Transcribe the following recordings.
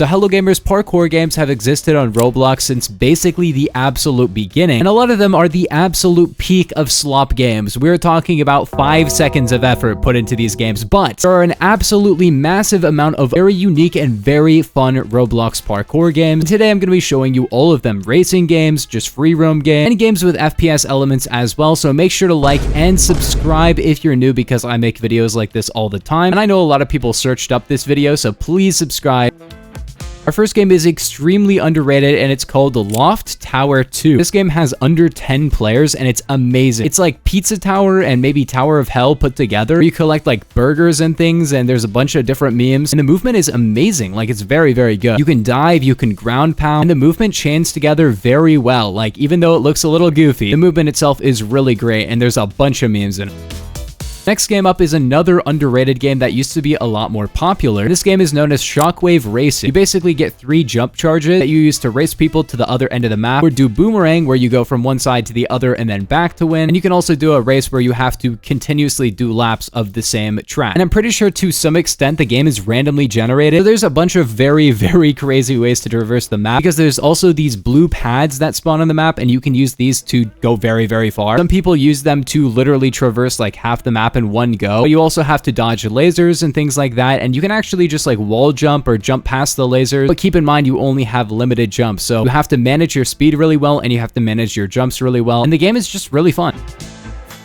So hello gamers, parkour games have existed on Roblox since basically the absolute beginning, and a lot of them are the absolute peak of slop games. We're talking about 5 seconds of effort put into these games, but there are an absolutely massive amount of very unique and very fun Roblox parkour games. And today I'm going to be showing you all of them: racing games, just free roam games, and games with FPS elements as well. So make sure to like and subscribe if you're new, because I make videos like this all the time, and I know a lot of people searched up this video, so please subscribe. Our first game is extremely underrated, and it's called Loft Tower 2. This game has under 10 players, and it's amazing. It's like Pizza Tower and maybe Tower of Hell put together. You collect like burgers and things, and there's a bunch of different memes, and the movement is amazing. Like, it's very, very good. You can dive, you can ground pound, and the movement chains together very well. Like, even though it looks a little goofy, the movement itself is really great, and there's a bunch of memes in it. Next game up is another underrated game that used to be a lot more popular. This game is known as Shockwave Racing. You basically get 3 jump charges that you use to race people to the other end of the map, or do boomerang, where you go from one side to the other and then back to win. And you can also do a race where you have to continuously do laps of the same track. And I'm pretty sure to some extent the game is randomly generated. So there's a bunch of very, very crazy ways to traverse the map, because there's also these blue pads that spawn on the map, and you can use these to go very, very far. Some people use them to literally traverse like half the map in one go. But you also have to dodge lasers and things like that, and you can actually just like wall jump or jump past the lasers, but keep in mind you only have limited jumps, so you have to manage your speed really well, and you have to manage your jumps really well, and the game is just really fun.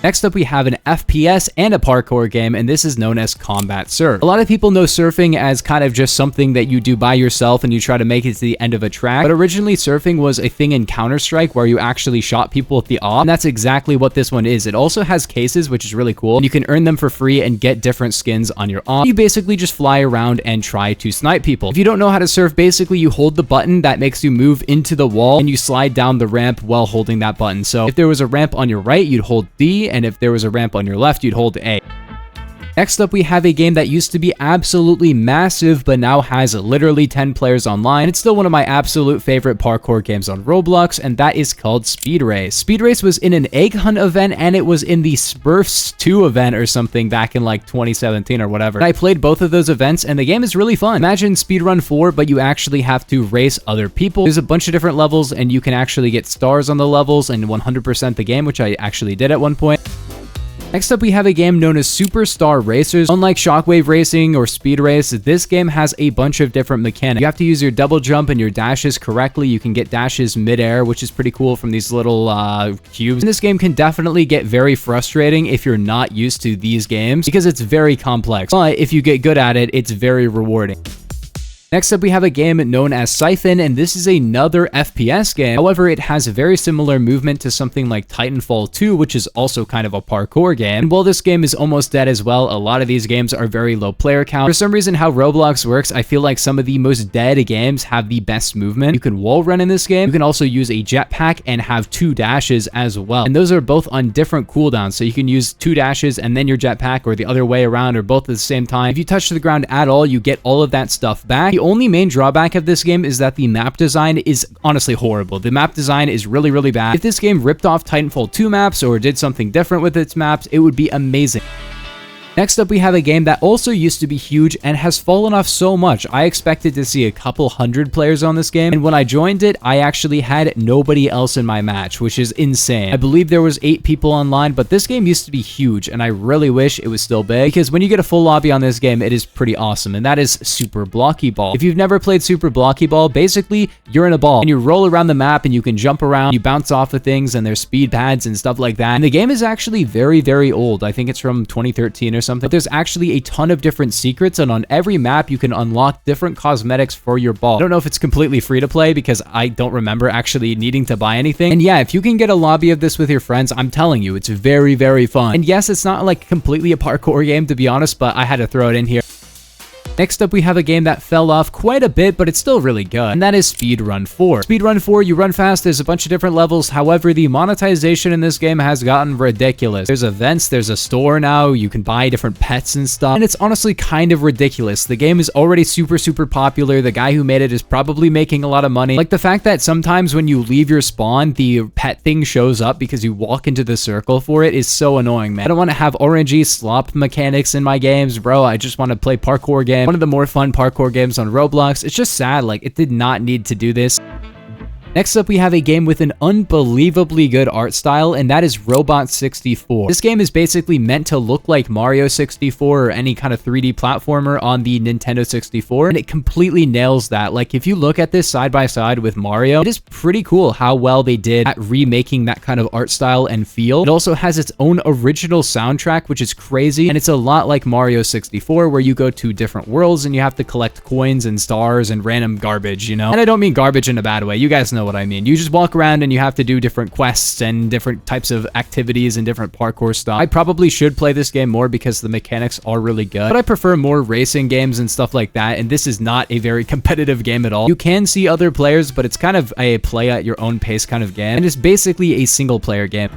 Next up, we have an FPS and a parkour game, and this is known as Combat Surf. A lot of people know surfing as kind of just something that you do by yourself and you try to make it to the end of a track, but originally surfing was a thing in Counter-Strike where you actually shot people with the obby, and that's exactly what this one is. It also has cases, which is really cool, and you can earn them for free and get different skins on your obby. You basically just fly around and try to snipe people. If you don't know how to surf, basically you hold the button that makes you move into the wall, and you slide down the ramp while holding that button. So if there was a ramp on your right, you'd hold D, and if there was a ramp on your left, you'd hold A. Next up, we have a game that used to be absolutely massive, but now has literally 10 players online. It's still one of my absolute favorite parkour games on Roblox, and that is called Speed Race. Speed Race was in an egg hunt event, and it was in the Smurfs 2 event or something back in like 2017 or whatever. I played both of those events, and the game is really fun. Imagine Speedrun 4, but you actually have to race other people. There's a bunch of different levels, and you can actually get stars on the levels and 100% the game, which I actually did at one point. Next up, we have a game known as Superstar Racers. Unlike Shockwave Racing or Speed Race, this game has a bunch of different mechanics. You have to use your double jump and your dashes correctly. You can get dashes mid-air, which is pretty cool from these little cubes. And this game can definitely get very frustrating if you're not used to these games, because it's very complex. But if you get good at it, it's very rewarding. Next up, we have a game known as Siphon, and this is another FPS game. However, it has a very similar movement to something like Titanfall 2, which is also kind of a parkour game. And while this game is almost dead as well, a lot of these games are very low player count. For some reason, how Roblox works, I feel like some of the most dead games have the best movement. You can wall run in this game. You can also use a jetpack and have 2 dashes as well. And those are both on different cooldowns. So you can use 2 dashes and then your jetpack, or the other way around, or both at the same time. If you touch the ground at all, you get all of that stuff back. The only main drawback of this game is that the map design is honestly horrible. The map design is really, really bad. If this game ripped off Titanfall 2 maps or did something different with its maps, it would be amazing. Next up, we have a game that also used to be huge and has fallen off so much. I expected to see a couple hundred players on this game, and when I joined it, I actually had nobody else in my match, which is insane. I believe there was 8 people online, but this game used to be huge, and I really wish it was still big, because when you get a full lobby on this game, it is pretty awesome, and that is Super Blocky Ball. If you've never played Super Blocky Ball, basically, you're in a ball, and you roll around the map, and you can jump around, you bounce off of things, and there's speed pads and stuff like that. And the game is actually very, very old. I think it's from 2013 or something. But there's actually a ton of different secrets, and on every map you can unlock different cosmetics for your ball. I don't know if it's completely free to play, because I don't remember actually needing to buy anything. And yeah, if you can get a lobby of this with your friends, I'm telling you, it's very, very fun. And yes, it's not like completely a parkour game, to be honest, but I had to throw it in here. Next up, we have a game that fell off quite a bit, but it's still really good, and that is Speedrun 4. Speedrun 4, you run fast, there's a bunch of different levels. However, the monetization in this game has gotten ridiculous. There's events, there's a store now, you can buy different pets and stuff, and it's honestly kind of ridiculous. The game is already super, super popular. The guy who made it is probably making a lot of money. Like the fact that sometimes when you leave your spawn, the pet thing shows up because you walk into the circle for it is so annoying, man. I don't want to have RNG slop mechanics in my games, bro. I just want to play parkour games. game. One of the more fun parkour games on Roblox. It's just sad, like, it did not need to do this. Next up, we have a game with an unbelievably good art style, and that is Robot 64. This game is basically meant to look like Mario 64 or any kind of 3D platformer on the Nintendo 64, and it completely nails that. Like, if you look at this side by side with Mario, it is pretty cool how well they did at remaking that kind of art style and feel. It also has its own original soundtrack, which is crazy, and it's a lot like Mario 64, where you go to different worlds and you have to collect coins and stars and random garbage, you know? And I don't mean garbage in a bad way. You guys know what I mean. You just walk around and you have to do different quests and different types of activities and different parkour stuff. I probably should play this game more because the mechanics are really good, but I prefer more racing games and stuff like that, and this is not a very competitive game at all. You can see other players, but it's kind of a play at your own pace kind of game, and it's basically a single player game.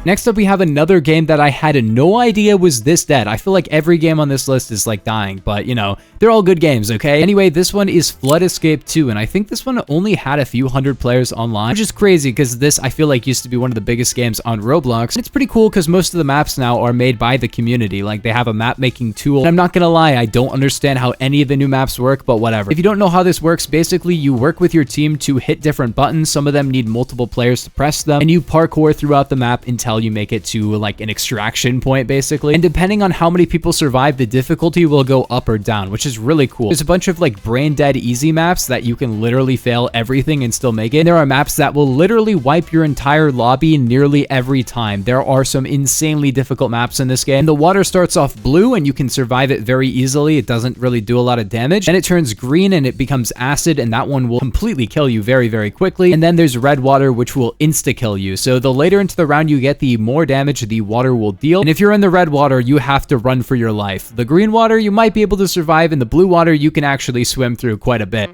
Next up, we have another game that I had no idea was this dead. I feel like every game on this list is like dying, but you know, they're all good games, okay? Anyway, this one is Flood Escape 2, and I think this one only had a few hundred players online, which is crazy because this, I feel like, used to be one of the biggest games on Roblox. And it's pretty cool because most of the maps now are made by the community. Like, they have a map making tool. And I'm not gonna lie, I don't understand how any of the new maps work, but whatever. If you don't know how this works, basically you work with your team to hit different buttons. Some of them need multiple players to press them, and you parkour throughout the map until you make it to like an extraction point, basically. And depending on how many people survive, the difficulty will go up or down, which is really cool. There's a bunch of like brain dead easy maps that you can literally fail everything and still make it. And there are maps that will literally wipe your entire lobby nearly every time. There are some insanely difficult maps in this game. The water starts off blue and you can survive it very easily. It doesn't really do a lot of damage. And it turns green and it becomes acid, and that one will completely kill you very, very quickly. And then there's red water, which will insta-kill you. So the later into the round you get, the more damage the water will deal. And if you're in the red water, you have to run for your life. The green water, you might be able to survive, and the blue water, you can actually swim through quite a bit.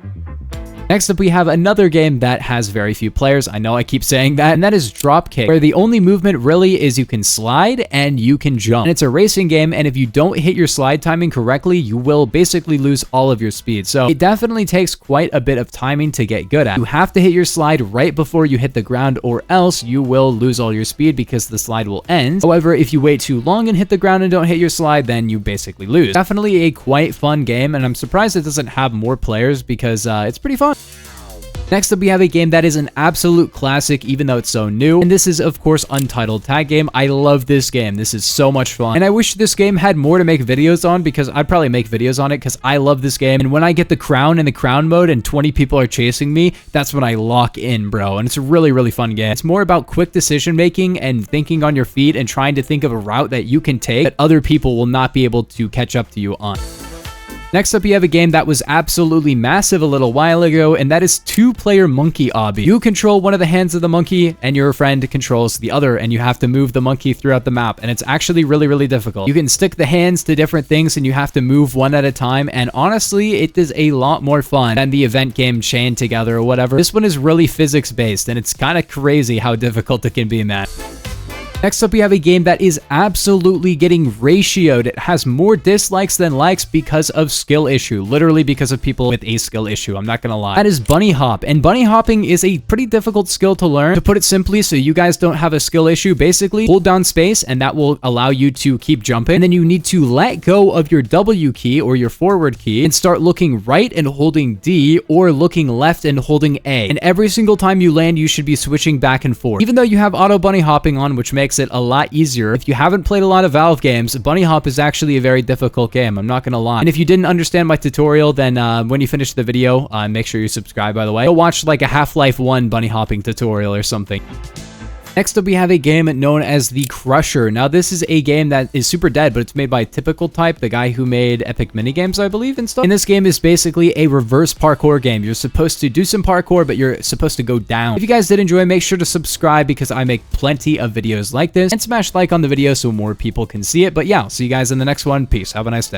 Next up, we have another game that has very few players. I know I keep saying that, and that is Dropkick, where the only movement really is you can slide and you can jump. And it's a racing game, and if you don't hit your slide timing correctly, you will basically lose all of your speed. So it definitely takes quite a bit of timing to get good at. You have to hit your slide right before you hit the ground, or else you will lose all your speed because the slide will end. However, if you wait too long and hit the ground and don't hit your slide, then you basically lose. Definitely a quite fun game, and I'm surprised it doesn't have more players because it's pretty fun. Next up, we have a game that is an absolute classic, even though it's so new. And this is, of course, Untitled tag game. I love this game. This is so much fun. And I wish this game had more to make videos on, because I'd probably make videos on it because I love this game. And when I get the crown in the crown mode and 20 people are chasing me, that's when I lock in, bro. And it's a really, really fun game. It's more about quick decision making and thinking on your feet and trying to think of a route that you can take that other people will not be able to catch up to you on. Next up, you have a game that was absolutely massive a little while ago, and that is two-player monkey obby. You control one of the hands of the monkey, and your friend controls the other, and you have to move the monkey throughout the map, and it's actually really, really difficult. You can stick the hands to different things, and you have to move one at a time, and honestly, it is a lot more fun than the event game Chained Together or whatever. This one is really physics-based, and it's kind of crazy how difficult it can be, man. Next up, we have a game that is absolutely getting ratioed. It has more dislikes than likes because of skill issue. Literally because of people with a skill issue. I'm not gonna lie. That is bunny hop. And bunny hopping is a pretty difficult skill to learn. To put it simply, so you guys don't have a skill issue, basically hold down space and that will allow you to keep jumping. And then you need to let go of your W key or your forward key and start looking right and holding D, or looking left and holding A. And every single time you land, you should be switching back and forth. Even though you have auto bunny hopping on, which makes it a lot easier. If you haven't played a lot of Valve games, bunny hop is actually a very difficult game. I'm not gonna lie. And if you didn't understand my tutorial, then when you finish the video, make sure you subscribe, by the way. Go watch like a Half-Life 1 bunny hopping tutorial or something. Next up, we have a game known as The Crusher. Now, this is a game that is super dead, but it's made by Typical Type, the guy who made Epic Minigames, I believe, and stuff. And this game is basically a reverse parkour game. You're supposed to do some parkour, but you're supposed to go down. If you guys did enjoy, make sure to subscribe because I make plenty of videos like this. And smash like on the video so more people can see it. But yeah, I'll see you guys in the next one. Peace. Have a nice day.